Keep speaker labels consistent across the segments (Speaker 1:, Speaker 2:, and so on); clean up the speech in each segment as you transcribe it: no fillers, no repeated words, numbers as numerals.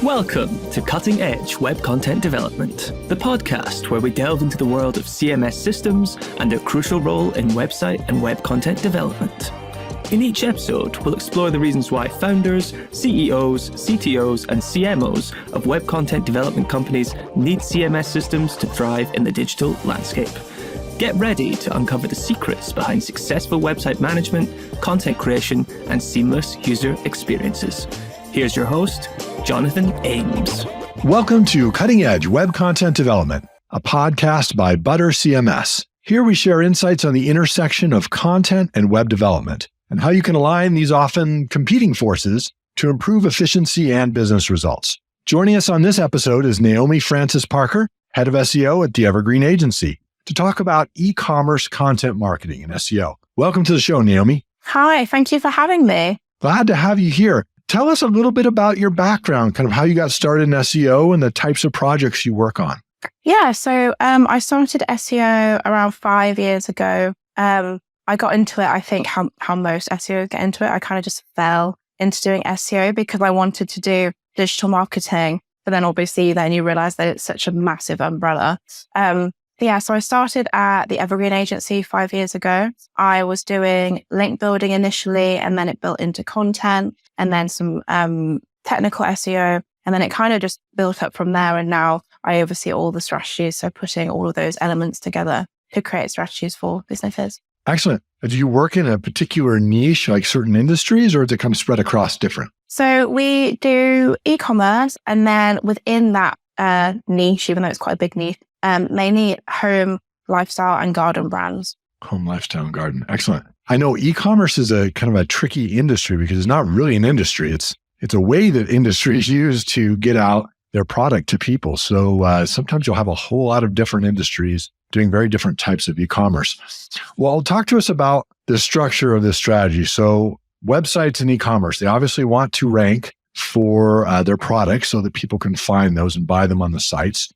Speaker 1: Welcome to Cutting Edge Web Content Development, the podcast where we delve into the world of CMS systems and their crucial role in website and web content development. In each episode, we'll explore the reasons why founders, CEOs, CTOs, and CMOs of web content development companies need CMS systems to thrive in the digital landscape. Get ready to uncover the secrets behind successful website management, content creation, and seamless user experiences. Here's your host, Jonathan Ames.
Speaker 2: Welcome to Cutting Edge Web Content Development, a podcast by ButterCMS. Here we share insights on the intersection of content and web development, and how you can align these often competing forces to improve efficiency and business results. Joining us on this episode is Naomi Francis-Parker, Head of SEO at the Evergreen Agency, to talk about e-commerce content marketing and SEO. Welcome to the show, Naomi.
Speaker 3: Hi, thank you for having me.
Speaker 2: Glad to have you here. Tell us a little bit about your background, kind of how you got started in SEO and the types of projects you work on.
Speaker 3: Yeah, so I started SEO around 5 years ago. I got into it, I think, how most SEOs get into it. I kind of just fell into doing SEO because I wanted to do digital marketing. But then obviously then you realize that it's such a massive umbrella. So I started at the Evergreen Agency 5 years ago. I was doing link building initially, and then it built into content, and then some technical SEO. And then it kind of just built up from there. And now I oversee all the strategies. So putting all of those elements together to create strategies for businesses.
Speaker 2: Excellent. Do you work in a particular niche, like certain industries, or does it kind of spread across different?
Speaker 3: So we do e-commerce, and then within that niche, even though it's quite a big niche, mainly home, lifestyle, and garden brands.
Speaker 2: Home, lifestyle, and garden. Excellent. I know e-commerce is a kind of a tricky industry because it's not really an industry. It's a way that industries use to get out their product to people. So sometimes you'll have a whole lot of different industries doing very different types of e-commerce. Well, talk to us about the structure of this strategy. So websites and e-commerce, they obviously want to rank for their products so that people can find those and buy them on the sites.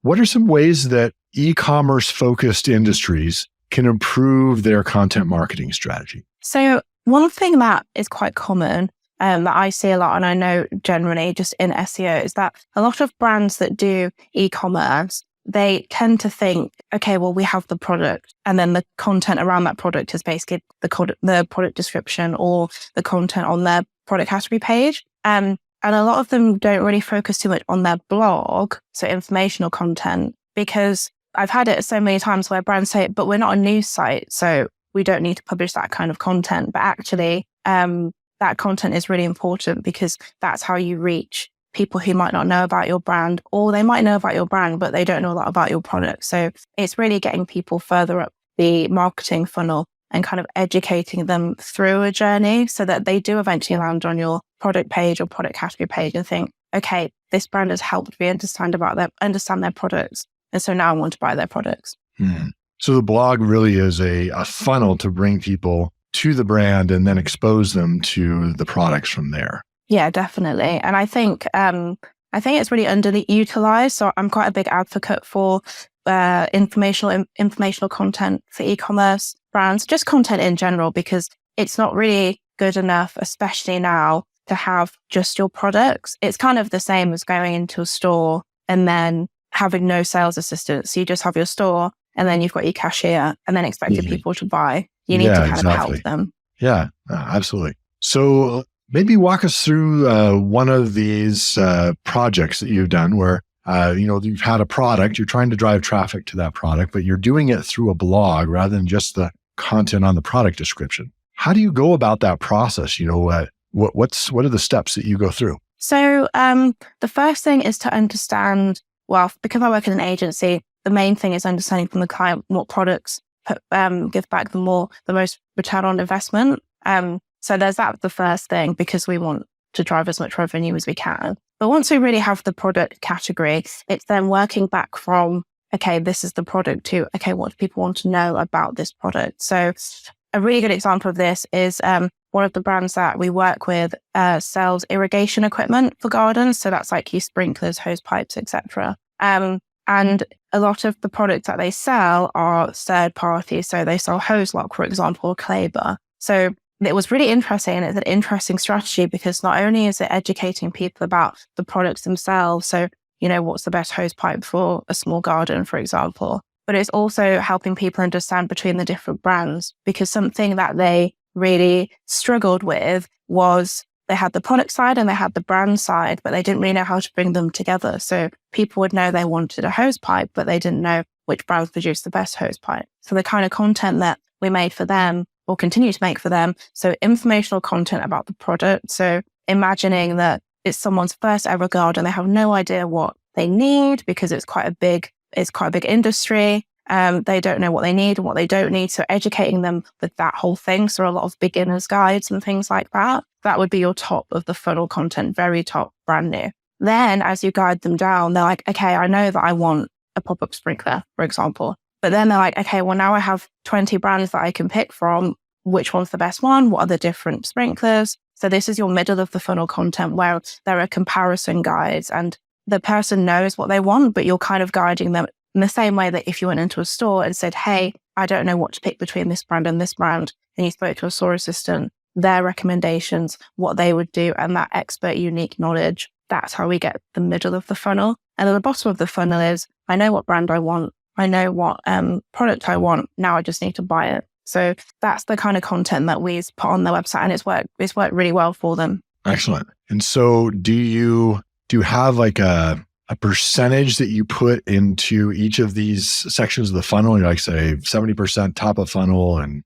Speaker 2: What are some ways that e-commerce focused industries can improve their content marketing strategy?
Speaker 3: So one thing that is quite common that I see a lot, and I know generally just in SEO, is that a lot of brands that do e-commerce, they tend to think, okay, well, we have the product, and then the content around that product is basically the product description or the content on their product category page. And a lot of them don't really focus too much on their blog, so informational content, because I've had it so many times where brands say, but we're not a news site, so we don't need to publish that kind of content. But actually, that content is really important because that's how you reach people who might not know about your brand, or they might know about your brand, but they don't know a lot about your product. So it's really getting people further up the marketing funnel and kind of educating them through a journey so that they do eventually land on your product page or product category page and think, okay, this brand has helped me understand their products. And so now I want to buy their products.
Speaker 2: So the blog really is a funnel to bring people to the brand and then expose them to the products from there.
Speaker 3: Yeah, definitely. And I think it's really underutilized. So I'm quite a big advocate for informational content for e-commerce brands, just content in general, because it's not really good enough, especially now, to have just your products. It's kind of the same as going into a store and then having no sales assistants. So you just have your store and then you've got your cashier and then expecting people to buy. You need to kind of help them.
Speaker 2: Yeah, absolutely. So maybe walk us through one of these projects that you've done where you've had a product, you're trying to drive traffic to that product, but you're doing it through a blog rather than just the content on the product description. How do you go about that process? What are the steps that you go through?
Speaker 3: So the first thing is to understand, well, because I work in an agency, the main thing is understanding from the client what products give back the most return on investment. So there's that, the first thing, because we want to drive as much revenue as we can. But once we really have the product category, it's then working back from, okay, this is the product, to, okay, what do people want to know about this product? So a really good example of this is one of the brands that we work with sells irrigation equipment for gardens. So that's like your sprinklers, hose pipes, etc. And a lot of the products that they sell are third party. So they sell hose lock, for example, or Claber. So it was really interesting, and it's an interesting strategy because not only is it educating people about the products themselves, so, what's the best hose pipe for a small garden, for example, but it's also helping people understand between the different brands, because something that they really struggled with was they had the product side and they had the brand side, but they didn't really know how to bring them together. So people would know they wanted a hose pipe, but they didn't know which brands produced the best hose pipe. So the kind of content that we made for them or continue to make for them, so informational content about the product. So imagining that it's someone's first ever garden, they have no idea what they need because it's quite a big industry. They don't know what they need and what they don't need. So educating them with that whole thing. So a lot of beginners guides and things like that. That would be your top of the funnel content, very top, brand new. Then as you guide them down, they're like, okay, I know that I want a pop-up sprinkler, for example. But then they're like, okay, well now I have 20 brands that I can pick from. Which one's the best one? What are the different sprinklers? So this is your middle of the funnel content where there are comparison guides and the person knows what they want, but you're kind of guiding them in the same way that if you went into a store and said, hey, I don't know what to pick between this brand and this brand, and you spoke to a store assistant, their recommendations, what they would do, and that expert unique knowledge, that's how we get the middle of the funnel. And then the bottom of the funnel is, I know what brand I want. I know what product I want. Now I just need to buy it. So that's the kind of content that we've put on their website, and it's worked really well for them.
Speaker 2: Excellent. And so do you have like a percentage that you put into each of these sections of the funnel? You're like, say 70% top of funnel and,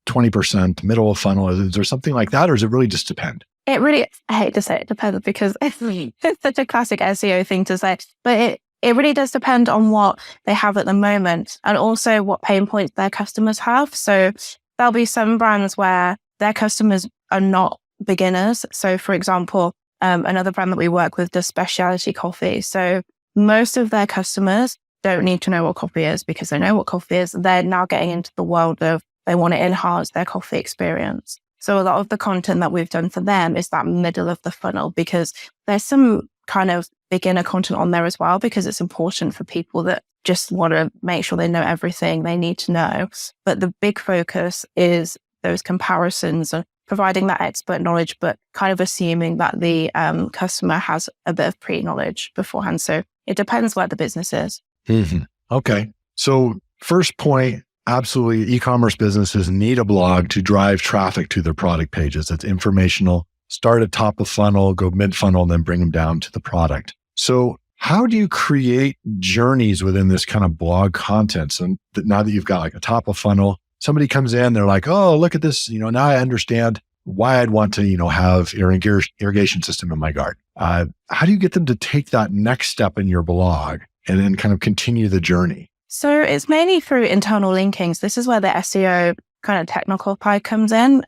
Speaker 2: 20% middle of funnel. Is there something like that, or does it really just depend?
Speaker 3: It really, I hate to say it depends because it's such a classic SEO thing to say, but it really does depend on what they have at the moment and also what pain points their customers have. So there'll be some brands where their customers are not beginners. So for example, another brand that we work with does specialty coffee. So most of their customers don't need to know what coffee is because they know what coffee is. They're now getting into the world of they want to enhance their coffee experience. So a lot of the content that we've done for them is that middle of the funnel because there's some kind of beginner content on there as well because it's important for people that just want to make sure they know everything they need to know. But the big focus is those comparisons and providing that expert knowledge, but kind of assuming that the customer has a bit of pre-knowledge beforehand. So it depends where the business is.
Speaker 2: Mm-hmm. Okay. So first point, absolutely, e-commerce businesses need a blog to drive traffic to their product pages. It's informational. Start at top of funnel, go mid funnel, and then bring them down to the product. So how do you create journeys within this kind of blog content? So now that you've got like a top of funnel, somebody comes in, they're like, oh, look at this. Now I understand why I'd want to, have an irrigation system in my garden. How do you get them to take that next step in your blog and then kind of continue the journey?
Speaker 3: So it's mainly through internal linkings. This is where the SEO kind of technical part comes in.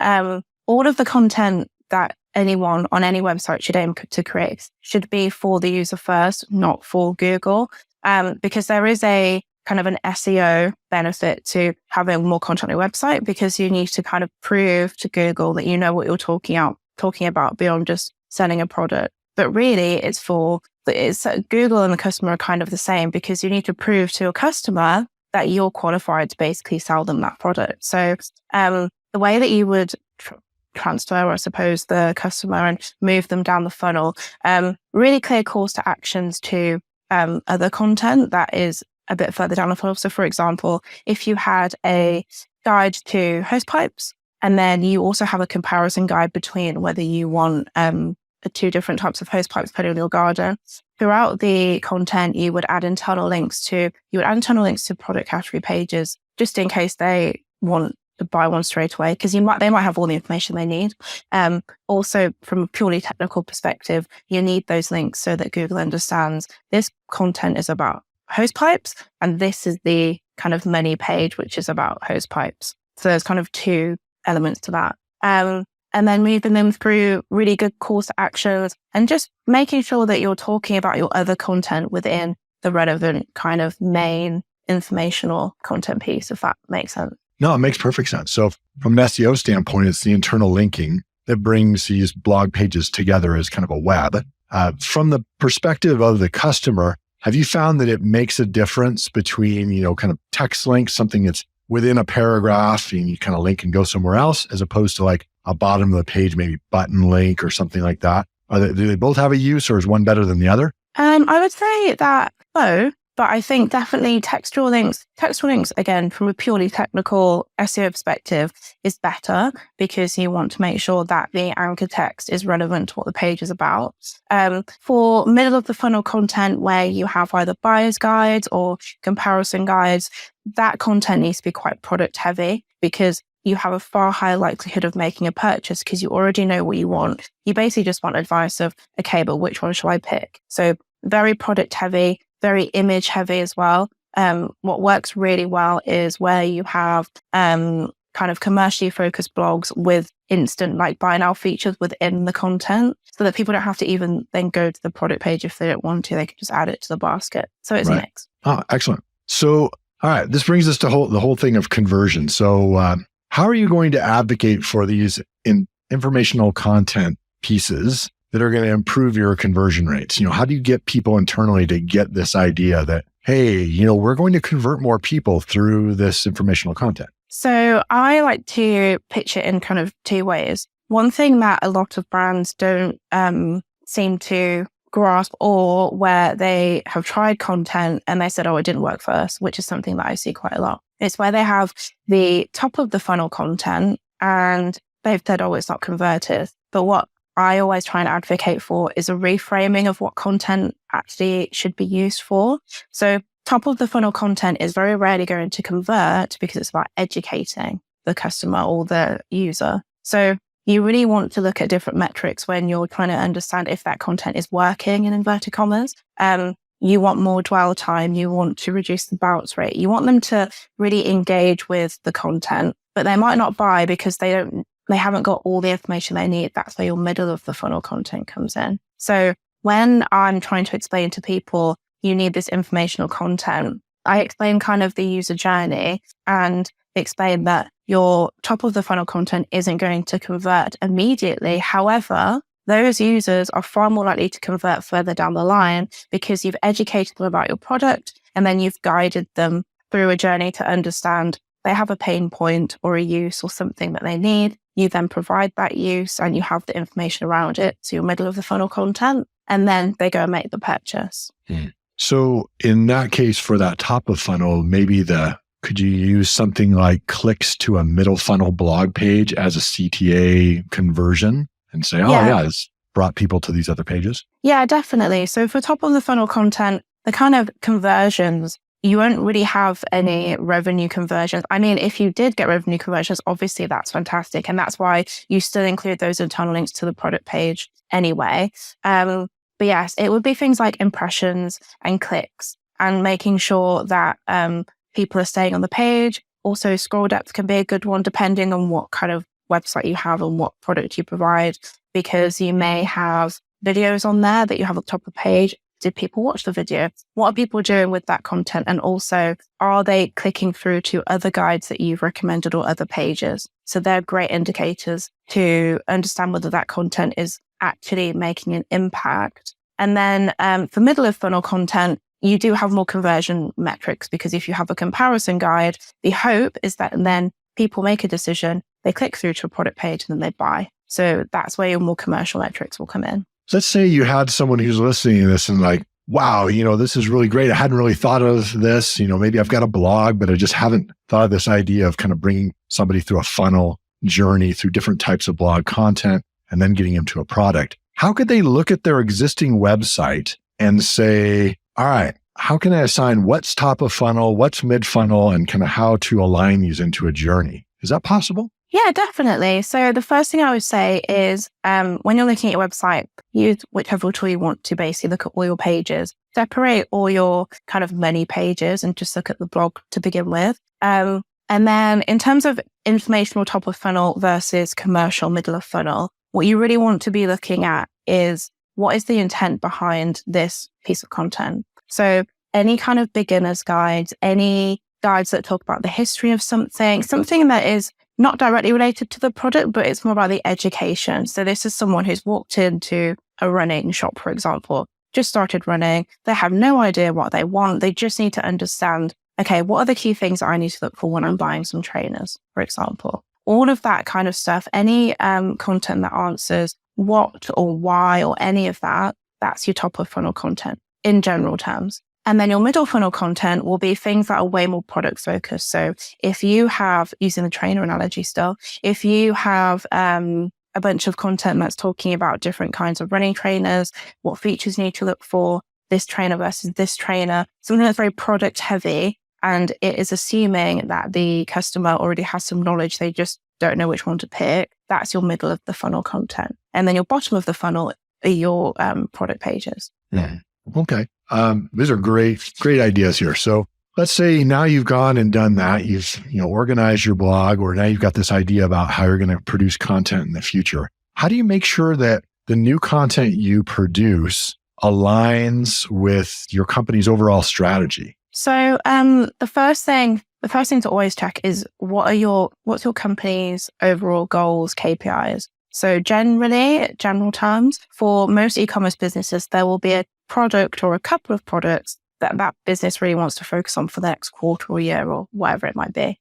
Speaker 3: All of the content that anyone on any website should aim to create should be for the user first, not for Google, because there is a kind of an SEO benefit to having more content on your website because you need to kind of prove to Google that you know what you're talking about beyond just selling a product. But really, it's Google and the customer are kind of the same because you need to prove to your customer that you're qualified to basically sell them that product. So the way that you would transfer, I suppose, the customer and move them down the funnel, really clear calls to actions to other content that is a bit further down the funnel. So for example, if you had a guide to hose pipes, and then you also have a comparison guide between whether you want two different types of hose pipes put in your garden, throughout the content, you would add internal links to product category pages, just in case they want to buy one straight away, because they might have all the information they need. Also, from a purely technical perspective, you need those links so that Google understands this content is about hose pipes, and this is the kind of menu page, which is about hose pipes. So there's kind of two elements to that. And then moving them through really good calls to actions and just making sure that you're talking about your other content within the relevant kind of main informational content piece, if that makes sense.
Speaker 2: No, it makes perfect sense. So from an SEO standpoint, it's the internal linking that brings these blog pages together as kind of a web. From the perspective of the customer, have you found that it makes a difference between, kind of text links, something that's within a paragraph and you kind of link and go somewhere else, as opposed to like a bottom of the page, maybe button link or something like that? Do they both have a use, or is one better than the other?
Speaker 3: I would say that both, but I think definitely textual links, again, from a purely technical SEO perspective, is better because you want to make sure that the anchor text is relevant to what the page is about. For middle of the funnel content where you have either buyer's guides or comparison guides, that content needs to be quite product heavy because you have a far higher likelihood of making a purchase because you already know what you want. You basically just want advice of, okay, but which one shall I pick? So very product heavy, very image heavy as well. What works really well is where you have kind of commercially focused blogs with instant like buy now features within the content so that people don't have to even then go to the product page if they don't want to. They can just add it to the basket. So it's a mix.
Speaker 2: Oh, excellent. So, all right, this brings us to the whole thing of conversion. So how are you going to advocate for these informational content pieces that are going to improve your conversion rates? How do you get people internally to get this idea that, hey, we're going to convert more people through this informational content?
Speaker 3: So I like to pitch it in kind of two ways. One thing that a lot of brands don't seem to grasp, or where they have tried content and they said, oh, it didn't work for us, which is something that I see quite a lot. It's where they have the top of the funnel content and they've said, oh, it's not converted. But what I always try and advocate for is a reframing of what content actually should be used for. So top of the funnel content is very rarely going to convert because it's about educating the customer or the user. So you really want to look at different metrics when you're trying to understand if that content is working in inverted commas. You want more dwell time. You want to reduce the bounce rate. You want them to really engage with the content, but they might not buy because they haven't got all the information they need. That's where your middle of the funnel content comes in. So when I'm trying to explain to people, you need this informational content, I explain kind of the user journey and explain that your top of the funnel content isn't going to convert immediately. However, those users are far more likely to convert further down the line because you've educated them about your product and then you've guided them through a journey to understand they have a pain point or a use or something that they need. You then provide that use and you have the information around it. So your middle of the funnel content, and then they go and make the purchase.
Speaker 2: So in that case, for that top of funnel, maybe could you use something like clicks to a middle funnel blog page as a CTA conversion and say, it's brought people to these other pages? Yeah,
Speaker 3: definitely. So for top of the funnel content, the kind of conversions, you won't really have any revenue conversions. I mean, if you did get revenue conversions, obviously that's fantastic. And that's why you still include those internal links to the product page anyway. But yes, it would be things like impressions and clicks and making sure that people are staying on the page. Also, scroll depth can be a good one depending on what kind of website you have and what product you provide, because you may have videos on there that you have at the top of the page. Did people watch the video? What are people doing with that content? And also, are they clicking through to other guides that you've recommended or other pages? So they're great indicators to understand whether that content is actually making an impact. And then for middle of funnel content, you do have more conversion metrics because if you have a comparison guide, the hope is that then people make a decision, they click through to a product page and then they buy. So that's where your more commercial metrics will come in.
Speaker 2: Let's say you had someone who's listening to this and like, wow, this is really great. I hadn't really thought of this. Maybe I've got a blog, but I just haven't thought of this idea of kind of bringing somebody through a funnel journey through different types of blog content and then getting them to a product. How could they look at their existing website and say, all right, how can I assign what's top of funnel, what's mid funnel, and kind of how to align these into a journey? Is that possible?
Speaker 3: Yeah, definitely. So the first thing I would say is when you're looking at your website, use whichever tool you want to basically look at all your pages. Separate all your kind of many pages and just look at the blog to begin with. And then in terms of informational top of funnel versus commercial middle of funnel, what you really want to be looking at is what is the intent behind this piece of content. So any kind of beginner's guides, any guides that talk about the history of something that is not directly related to the product, but it's more about the education. So this is someone who's walked into a running shop, for example, just started running. They have no idea what they want. They just need to understand okay, what are the key things that I need to look for when I'm buying some trainers, for example? All of that kind of stuff, any content that answers what or why or any of that, that's your top of funnel content in general terms. And then your middle funnel content will be things that are way more product focused. So if you have, using the trainer analogy still, if you have a bunch of content that's talking about different kinds of running trainers, what features you need to look for, this trainer versus this trainer, something that's very product heavy, and it is assuming that the customer already has some knowledge, they just don't know which one to pick, that's your middle of the funnel content. And then your bottom of the funnel are your product pages.
Speaker 2: Yeah. Okay. These are great ideas here. So let's say now you've gone and done that. You've, organized your blog, or now you've got this idea about how you're going to produce content in the future. How do you make sure that the new content you produce aligns with your company's overall strategy?
Speaker 3: So the first thing to always check is what's your company's overall goals, KPIs. So general terms, for most e-commerce businesses, there will be a product or a couple of products that business really wants to focus on for the next quarter or year or whatever it might be.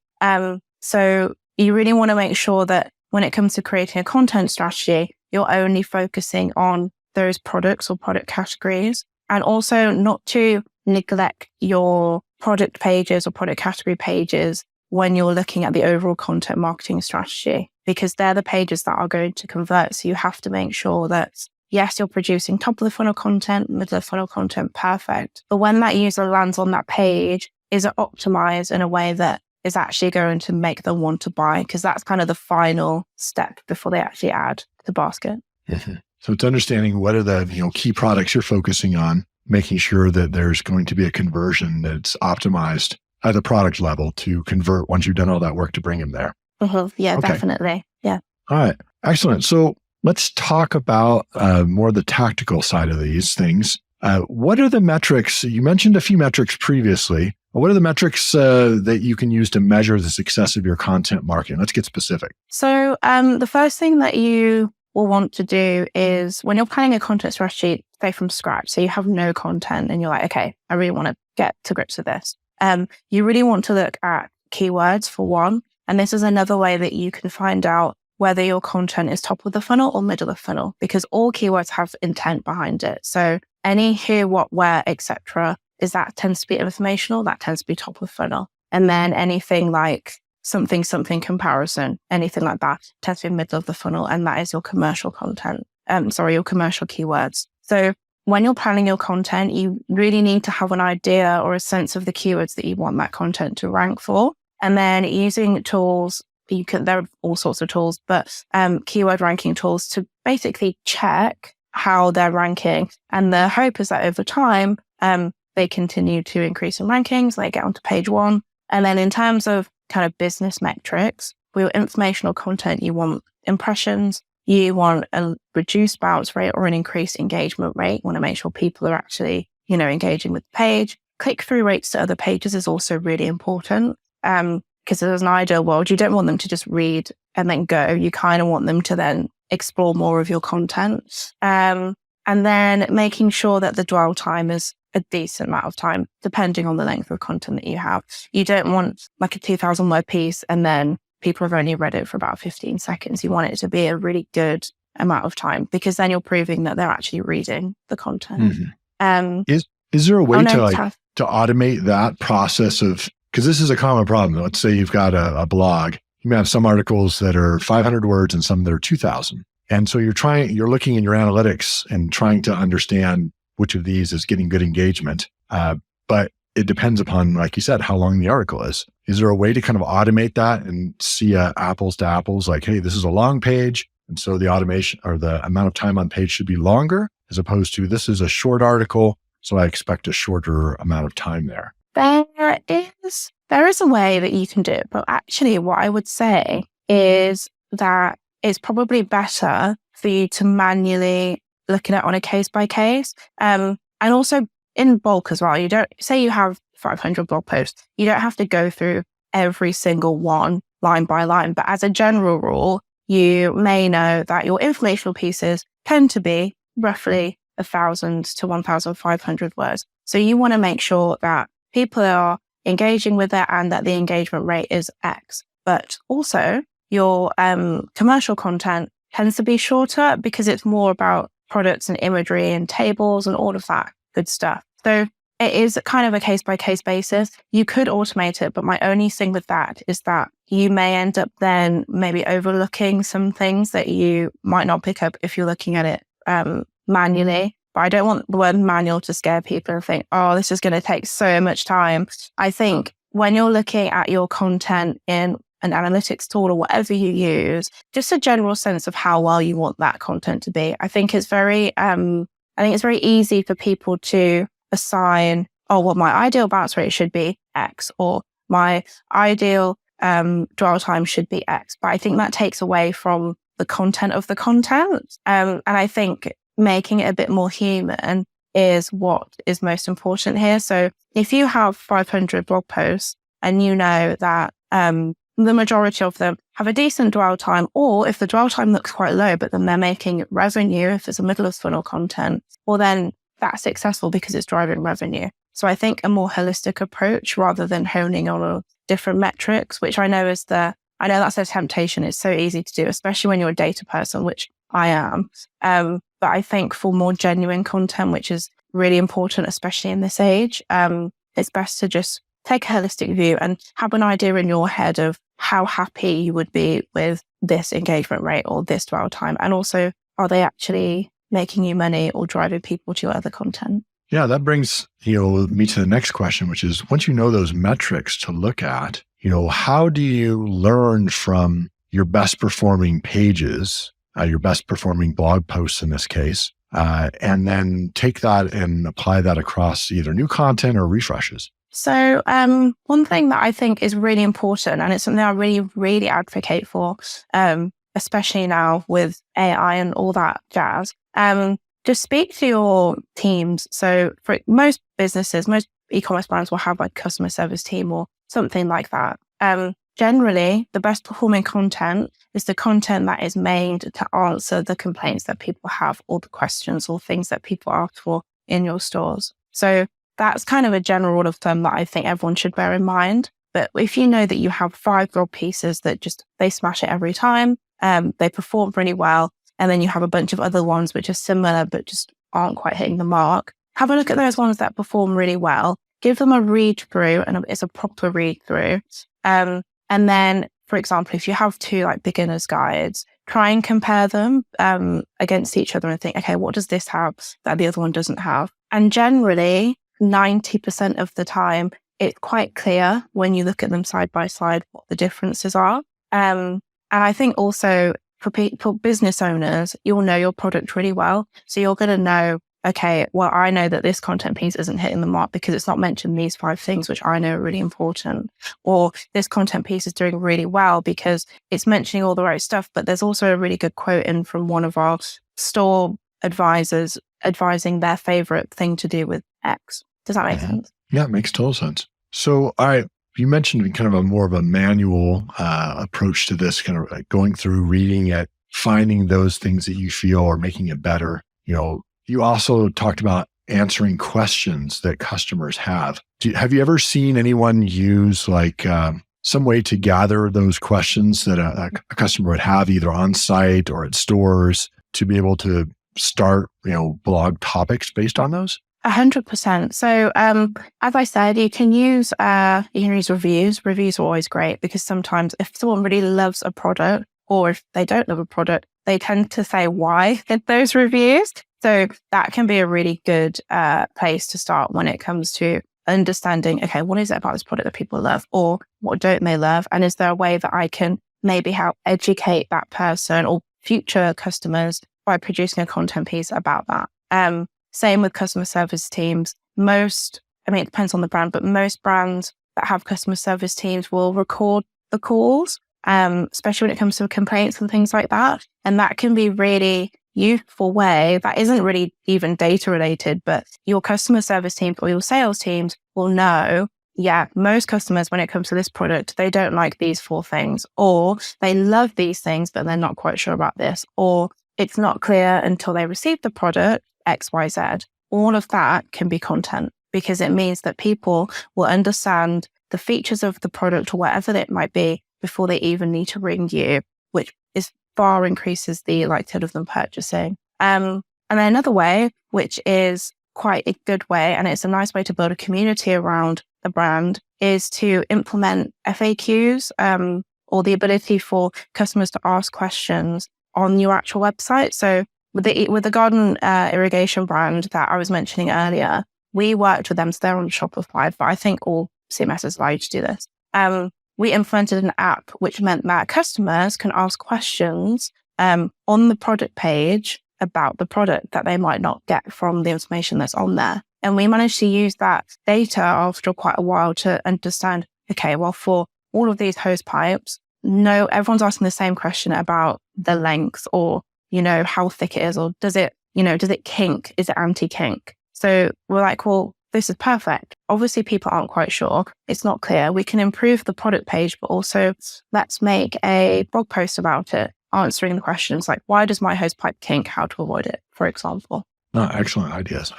Speaker 3: So you really want to make sure that when it comes to creating a content strategy, you're only focusing on those products or product categories, and also not to neglect your product pages or product category pages when you're looking at the overall content marketing strategy, because they're the pages that are going to convert. So you have to make sure that, yes, you're producing top of the funnel content, middle of the funnel content, perfect. But when that user lands on that page, is it optimized in a way that is actually going to make them want to buy? Because that's kind of the final step before they actually add to the basket.
Speaker 2: Mm-hmm. So it's understanding what are the key products you're focusing on, making sure that there's going to be a conversion that's optimized at the product level to convert once you've done all that work to bring them there.
Speaker 3: Mm-hmm. Yeah, okay. Definitely. Yeah.
Speaker 2: All right. Excellent. So let's talk about more the tactical side of these things. What are the metrics? You mentioned a few metrics previously. What are the metrics that you can use to measure the success of your content marketing? Let's get specific.
Speaker 3: So the first thing that you will want to do is when you're planning a content strategy, say from scratch, so you have no content and you're like, okay, I really want to get to grips with this. You really want to look at keywords for one. And this is another way that you can find out whether your content is top of the funnel or middle of the funnel, because all keywords have intent behind it. So any who, what, where, etc. tends to be informational, that tends to be top of funnel. And then anything like something comparison, anything like that tends to be middle of the funnel. And that is your commercial content. Your commercial keywords. So when you're planning your content, you really need to have an idea or a sense of the keywords that you want that content to rank for. And then using tools, there are all sorts of tools, but keyword ranking tools to basically check how they're ranking. And the hope is that over time, they continue to increase in rankings, they get onto page one. And then in terms of kind of business metrics, for your informational content, you want impressions, you want a reduced bounce rate or an increased engagement rate. You want to make sure people are actually, engaging with the page. Click-through rates to other pages is also really important. Because there's an ideal world, you don't want them to just read and then go. You kind of want them to then explore more of your content. And then making sure that the dwell time is a decent amount of time, depending on the length of content that you have. You don't want like a 2,000 word piece and then people have only read it for about 15 seconds. You want it to be a really good amount of time, because then you're proving that they're actually reading the content.
Speaker 2: Mm-hmm. Is there a way to automate that process of, because this is a common problem. Let's say you've got a blog. You may have some articles that are 500 words and some that are 2,000. And so you're looking in your analytics and trying to understand which of these is getting good engagement. But it depends upon, like you said, how long the article is. Is there a way to kind of automate that and see apples to apples, like, hey, this is a long page, and so the automation or the amount of time on page should be longer, as opposed to this is a short article, so I expect a shorter amount of time there?
Speaker 3: There is a way that you can do it, but actually what I would say is that it's probably better for you to manually look at it on a case by case. And also in bulk as well. You don't say you have 500 blog posts. You don't have to go through every single one line by line. But as a general rule, you may know that your informational pieces tend to be roughly 1,000 to 1,500 words. So you want to make sure that people are engaging with it and that the engagement rate is X. But also your commercial content tends to be shorter because it's more about products and imagery and tables and all of that good stuff. So it is kind of a case-by-case basis. You could automate it, but my only thing with that is that you may end up then maybe overlooking some things that you might not pick up if you're looking at it manually. But I don't want the word manual to scare people and think, oh, this is going to take so much time. I think when you're looking at your content in an analytics tool or whatever you use, just a general sense of how well you want that content to be. I think it's very easy for people to assign, oh, well, my ideal bounce rate should be X, or my ideal dwell time should be X. But I think that takes away from the content of the content. And I think making it a bit more human is what is most important here. So if you have 500 blog posts and you know that the majority of them have a decent dwell time, or if the dwell time looks quite low, but then they're making revenue, if it's a middle of funnel content, well, then that's successful because it's driving revenue. So I think a more holistic approach rather than honing on different metrics, which I know that's a temptation. It's so easy to do, especially when you're a data person, which I am. But I think for more genuine content, which is really important, especially in this age, it's best to just take a holistic view and have an idea in your head of how happy you would be with this engagement rate or this dwell time. And also, are they actually making you money or driving people to your other content?
Speaker 2: Yeah, that brings me to the next question, which is, once you know those metrics to look at, how do you learn from your best performing pages, your best performing blog posts in this case, and then take that and apply that across either new content or refreshes?
Speaker 3: So one thing that I think is really important, and it's something I really, really advocate for, especially now with AI and all that jazz, just speak to your teams. So for most businesses, most e-commerce brands will have like customer service team or something like that. Generally, the best performing content is the content that is made to answer the complaints that people have, or the questions or things that people ask for in your stores. So that's kind of a general rule of thumb that I think everyone should bear in mind. But if you know that you have 5 blog pieces that they smash it every time, they perform really well, and then you have a bunch of other ones which are similar but just aren't quite hitting the mark, have a look at those ones that perform really well, give them a read through, and it's a proper read through. And then, for example, if you have 2 like beginner's guides, try and compare them against each other and think, okay, what does this have that the other one doesn't have? And generally, 90% of the time, it's quite clear when you look at them side by side what the differences are. And I think also for business owners, you'll know your product really well. So you're going to know, okay, well, I know that this content piece isn't hitting the mark because it's not mentioned these 5 things, which I know are really important. Or this content piece is doing really well because it's mentioning all the right stuff. But there's also a really good quote in from one of our store advisors advising their favorite thing to do with X. Does that make sense?
Speaker 2: Yeah, it makes total sense. So, all right, you mentioned kind of a more of a manual approach to this, kind of like going through, reading it, finding those things that you feel are making it better. You also talked about answering questions that customers have. Have you ever seen anyone use like some way to gather those questions that a customer would have either on site or at stores to be able to start, blog topics based on those?
Speaker 3: 100%. So, as I said, you can use reviews. Reviews are always great because sometimes if someone really loves a product, or if they don't love a product, they tend to say why in those reviews. So that can be a really good place to start when it comes to understanding, okay, what is it about this product that people love, or what don't they love? And is there a way that I can maybe help educate that person or future customers by producing a content piece about that? Same with customer service teams. It depends on the brand, but most brands that have customer service teams will record the calls, especially when it comes to complaints and things like that. And that can be really useful way that isn't really even data related, but your customer service team or your sales teams will know, yeah, most customers, when it comes to this product, they don't like these 4 things, or they love these things, but they're not quite sure about this, or it's not clear until they receive the product, XYZ. All of that can be content because it means that people will understand the features of the product or whatever it might be before they even need to ring you, which is far increases the likelihood of them purchasing. And then another way, which is quite a good way, and it's a nice way to build a community around a brand, is to implement FAQs or the ability for customers to ask questions on your actual website. So with the garden irrigation brand that I was mentioning earlier, we worked with them, so they're on Shopify, but I think all CMSs allow you to do this. We implemented an app which meant that customers can ask questions on the product page about the product that they might not get from the information that's on there. And we managed to use that data after quite a while to understand, okay, well, for all of these hose pipes, no, everyone's asking the same question about the length or, how thick it is, or does it kink? Is it anti-kink? So we're like, well, this is perfect. Obviously, people aren't quite sure. It's not clear. We can improve the product page, but also let's make a blog post about it, answering the questions like, why does my hose pipe kink? How to avoid it, for example.
Speaker 2: Oh, excellent ideas.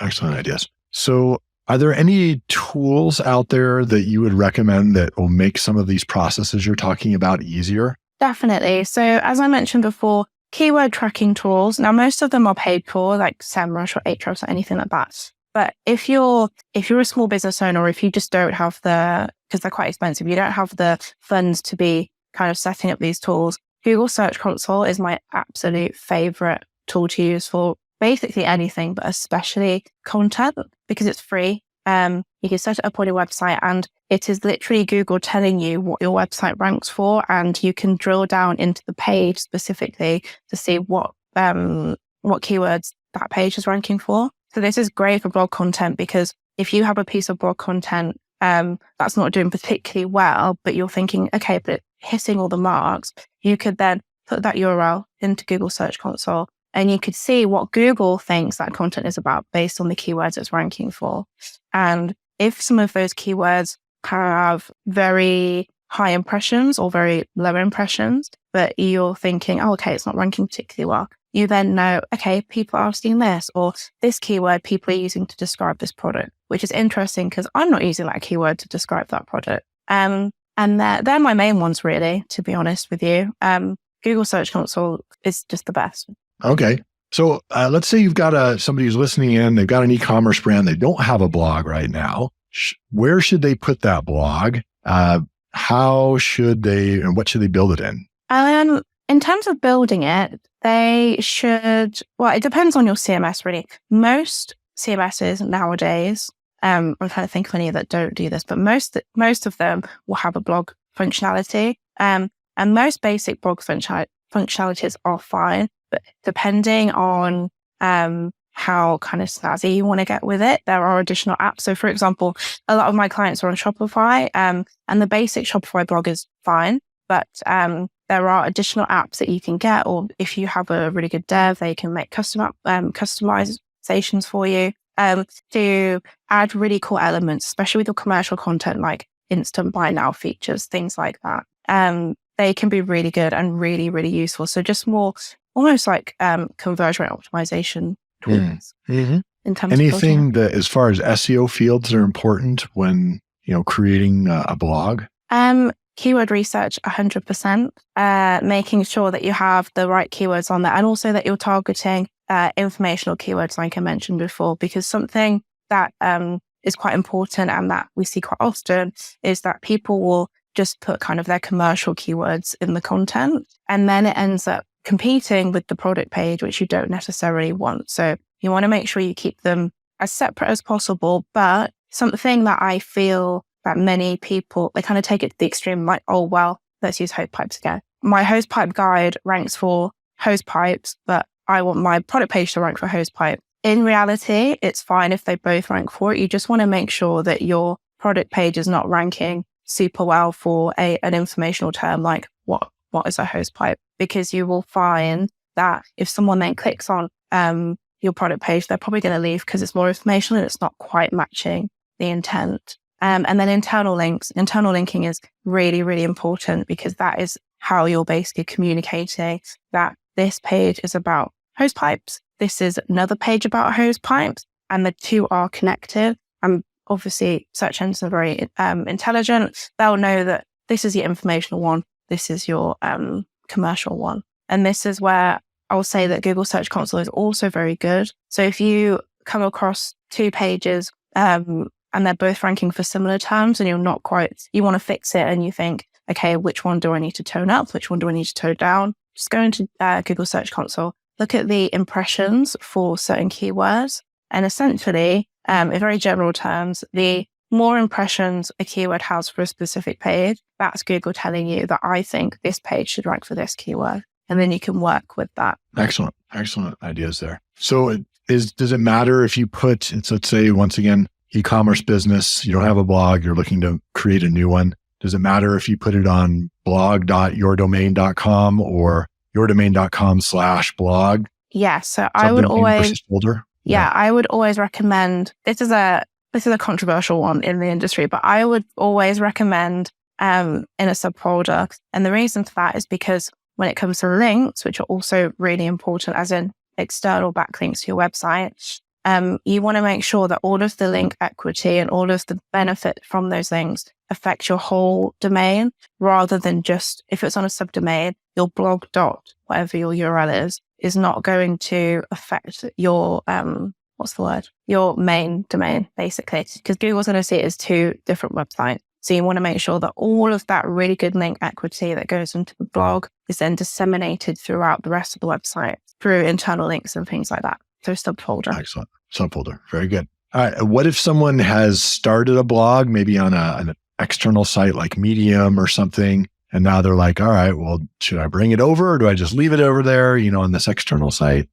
Speaker 2: So are there any tools out there that you would recommend that will make some of these processes you're talking about easier?
Speaker 3: Definitely. So as I mentioned before, keyword tracking tools. Now, most of them are paid for, like SEMrush or Ahrefs or anything like that. But if you're a small business owner, or if you just don't have because they're quite expensive, you don't have the funds to be kind of setting up these tools, Google Search Console is my absolute favorite tool to use for basically anything, but especially content, because it's free. You can set it up on your website, and it is literally Google telling you what your website ranks for, and you can drill down into the page specifically to see what keywords that page is ranking for. So this is great for blog content, because if you have a piece of blog content that's not doing particularly well, but you're thinking, okay, but it's hitting all the marks, you could then put that URL into Google Search Console, and you could see what Google thinks that content is about based on the keywords it's ranking for. And if some of those keywords have very high impressions or very low impressions, but you're thinking, oh, okay, it's not ranking particularly well, you then know, okay, people are asking this, or this keyword people are using to describe this product, which is interesting because I'm not using that keyword to describe that product. And they're my main ones, really, to be honest with you. Google Search Console is just the best.
Speaker 2: Okay. So let's say you've got somebody who's listening in, they've got an e-commerce brand, they don't have a blog right now. Where should they put that blog? How should they, and what should they build it in?
Speaker 3: In terms of building it, they should, well, it depends on your CMS, really. Most CMSs nowadays, I'm trying to think of any that don't do this, but most of them will have a blog functionality. And most basic blog functionalities are fine, but depending on how kind of snazzy you want to get with it, there are additional apps. So for example, a lot of my clients are on Shopify, and the basic Shopify blog is fine, but there are additional apps that you can get, or if you have a really good dev, they can make customizations for you to add really cool elements, especially with your commercial content, like instant buy now features, things like that. They can be really good and really, really useful. So just more almost like conversion rate optimization tools.
Speaker 2: Mm-hmm.
Speaker 3: In terms
Speaker 2: anything
Speaker 3: of
Speaker 2: that, as far as SEO fields, are important when creating a blog?
Speaker 3: Keyword research, 100%. Making sure that you have the right keywords on there, and also that you're targeting informational keywords, like I mentioned before, because something that is quite important and that we see quite often is that people will just put kind of their commercial keywords in the content, and then it ends up competing with the product page, which you don't necessarily want. So you want to make sure you keep them as separate as possible. But something that I feel that many people, they kind of take it to the extreme, like, oh, well, let's use hose pipes again. My hose pipe guide ranks for hose pipes, but I want my product page to rank for hose pipe. In reality, it's fine if they both rank for it. You just want to make sure that your product page is not ranking super well for an informational term like what is a hose pipe, because you will find that if someone then clicks on your product page, they're probably going to leave because it's more informational and it's not quite matching the intent. And then internal linking is really, really important, because that is how you're basically communicating that this page is about hose pipes. This is another page about hose pipes, and the two are connected. And obviously search engines are very intelligent. They'll know that this is your informational one, this is your commercial one. And this is where I'll say that Google Search Console is also very good. So if you come across 2 pages and they're both ranking for similar terms and you want to fix it and you think, okay, which one do I need to tone up? Which one do I need to tone down? Just go into Google Search Console, look at the impressions for certain keywords. And essentially, in very general terms, the more impressions a keyword has for a specific page, that's Google telling you that I think this page should rank for this keyword. And then you can work with that.
Speaker 2: Excellent. Excellent ideas there. So does it matter if you put, let's say, once again, e-commerce business, you don't have a blog, you're looking to create a new one. Does it matter if you put it on blog.yourdomain.com or yourdomain.com/blog?
Speaker 3: Yeah. So I would always,
Speaker 2: yeah,
Speaker 3: I would always recommend, this is a controversial one in the industry, but I would always recommend in a subfolder. And the reason for that is because when it comes to links, which are also really important, as in external backlinks to your website, you want to make sure that all of the link equity and all of the benefit from those links affect your whole domain, rather than just, if it's on a subdomain, your blog dot, whatever your URL is not going to affect your, your main domain, basically, because Google's going to see it as 2 different websites. So you want to make sure that all of that really good link equity that goes into the blog is then disseminated throughout the rest of the website through internal links and things like that. So subfolder.
Speaker 2: Excellent. Subfolder. Very good. All right. What if someone has started a blog, maybe on an external site like Medium or something, and now they're like, all right, well, should I bring it over or do I just leave it over there, on this external site?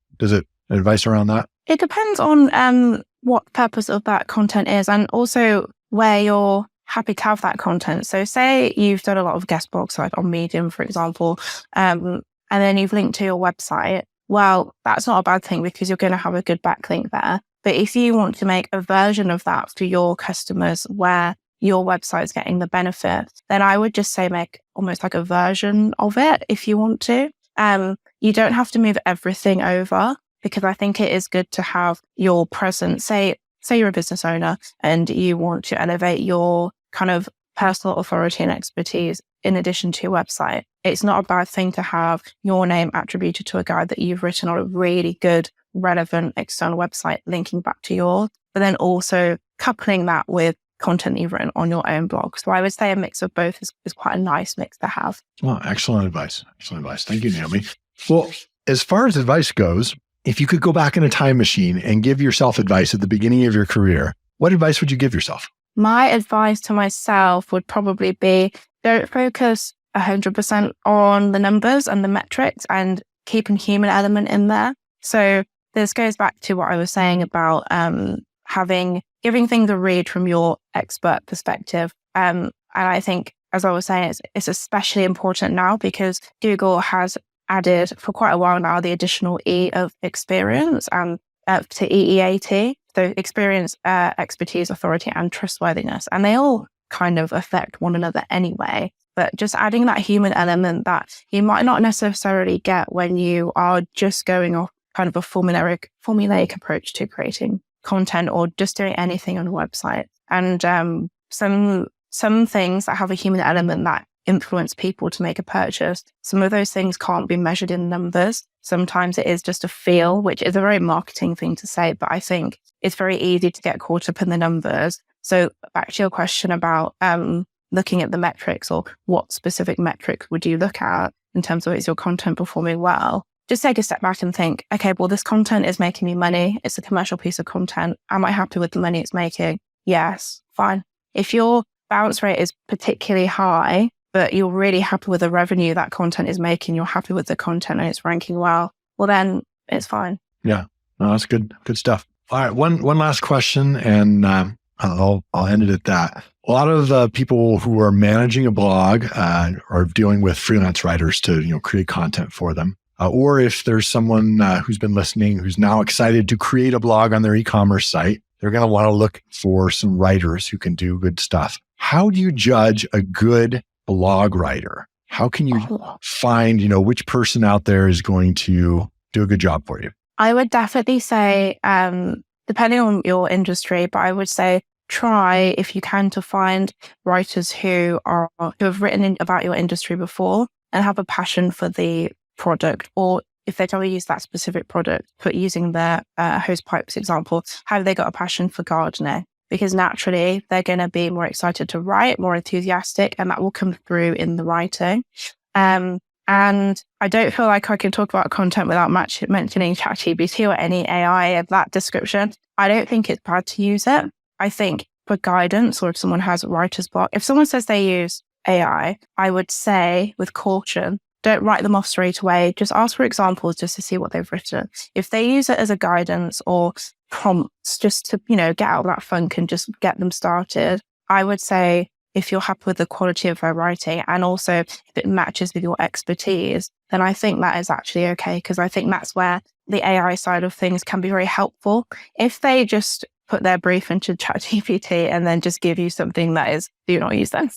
Speaker 2: Advice around that?
Speaker 3: It depends on what purpose of that content is, and also where you're happy to have that content. So say you've done a lot of guest blogs, like on Medium, for example, and then you've linked to your website. Well, that's not a bad thing because you're going to have a good backlink there. But if you want to make a version of that for your customers where your website's getting the benefit, then I would just say make almost like a version of it if you want to. You don't have to move everything over, because I think it is good to have your presence. Say you're a business owner and you want to elevate your kind of personal authority and expertise in addition to your website. It's not a bad thing to have your name attributed to a guide that you've written on a really good, relevant external website linking back to yours, but then also coupling that with content you've written on your own blog. So I would say a mix of both is quite a nice mix to have.
Speaker 2: Well, excellent advice. Excellent advice. Thank you, Naomi. Well, as far as advice goes, if you could go back in a time machine and give yourself advice at the beginning of your career, what advice would you give yourself?
Speaker 3: My advice to myself would probably be, don't focus 100% on the numbers and the metrics, and keep a human element in there. So this goes back to what I was saying about giving things a read from your expert perspective. And I think, as I was saying, it's especially important now because Google has added for quite a while now the additional E of experience and to EEAT. So experience, expertise, authority, and trustworthiness. And they all kind of affect one another anyway. But just adding that human element that you might not necessarily get when you are just going off kind of a formulaic approach to creating content or just doing anything on a website. And some things that have a human element that influence people to make a purchase, some of those things can't be measured in numbers. Sometimes it is just a feel, which is a very marketing thing to say, but I think it's very easy to get caught up in the numbers. So back to your question about looking at the metrics, or what specific metric would you look at in terms of is your content performing well? Just take a step back and think, okay, well, this content is making me money. It's a commercial piece of content. Am I happy with the money it's making? Yes, fine. If your bounce rate is particularly high, but you're really happy with the revenue that content is making, you're happy with the content and it's ranking well, well, then it's fine.
Speaker 2: Yeah, no, that's good stuff. All right, one last question, and I'll end it at that. A lot of people who are managing a blog are dealing with freelance writers to create content for them. Or if there's someone who's been listening who's now excited to create a blog on their e-commerce site, they're going to want to look for some writers who can do good stuff. How do you judge a good blog writer? How can you find, which person out there is going to do a good job for you?
Speaker 3: I would definitely say, depending on your industry, but I would say try, if you can, to find writers who have written about your industry before and have a passion for the product, or if they've ever used that specific product, but using their hose pipes example, have they got a passion for gardening? Because naturally they're going to be more excited to write, more enthusiastic, and that will come through in the writing. And I don't feel like I can talk about content without mentioning ChatGPT or any AI of that description. I don't think it's bad to use it. I think for guidance, or if someone has a writer's block, if someone says they use AI, I would say with caution, don't write them off straight away. Just ask for examples just to see what they've written. If they use it as a guidance or prompts just to, get out of that funk and just get them started, I would say if you're happy with the quality of their writing and also if it matches with your expertise, then I think that is actually okay, because I think that's where the AI side of things can be very helpful. If they just put their brief into ChatGPT and then just give you something that is, do not use that.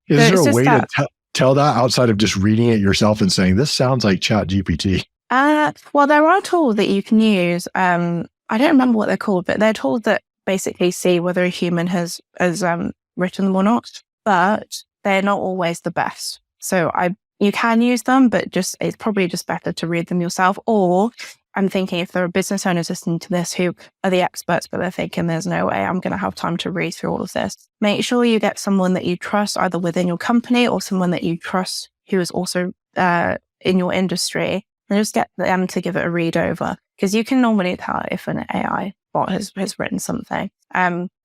Speaker 2: Is there a way to tell that outside of just reading it yourself and saying, this sounds like ChatGPT?
Speaker 3: Well, there are tools that you can use. I don't remember what they're called, but they're tools that basically see whether a human has written them or not, but they're not always the best. So you can use them, but it's probably just better to read them yourself. Or I'm thinking if there are business owners listening to this who are the experts, but they're thinking there's no way I'm going to have time to read through all of this, make sure you get someone that you trust either within your company or someone that you trust who is also in your industry, and just get them to give it a read over, because you can normally tell if an AI bot has written something.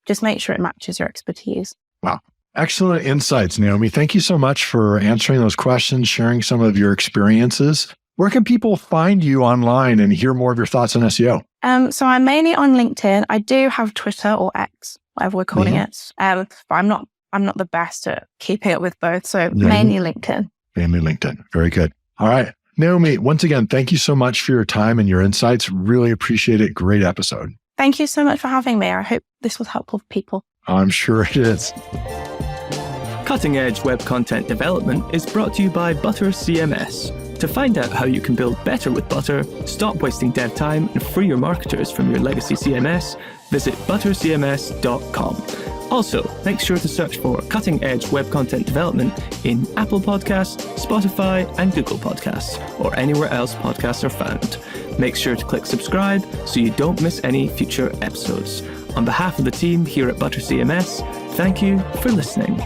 Speaker 3: Just make sure it matches your expertise.
Speaker 2: Wow. Excellent insights, Naomi. Thank you so much for answering those questions, sharing some of your experiences. Where can people find you online and hear more of your thoughts on SEO?
Speaker 3: So I'm mainly on LinkedIn. I do have Twitter or X, whatever we're calling it. But I'm not the best at keeping up with both. So mainly LinkedIn. Mainly
Speaker 2: LinkedIn. Very good. All right. Naomi, once again, thank you so much for your time and your insights. Really appreciate it. Great episode.
Speaker 3: Thank you so much for having me. I hope this was helpful for people.
Speaker 2: I'm sure it is.
Speaker 1: Cutting Edge Web Content Development is brought to you by ButterCMS. To find out how you can build better with Butter, stop wasting dev time, and free your marketers from your legacy CMS, visit ButterCMS.com. Also, make sure to search for Cutting Edge Web Content Development in Apple Podcasts, Spotify, and Google Podcasts, or anywhere else podcasts are found. Make sure to click subscribe so you don't miss any future episodes. On behalf of the team here at ButterCMS, thank you for listening.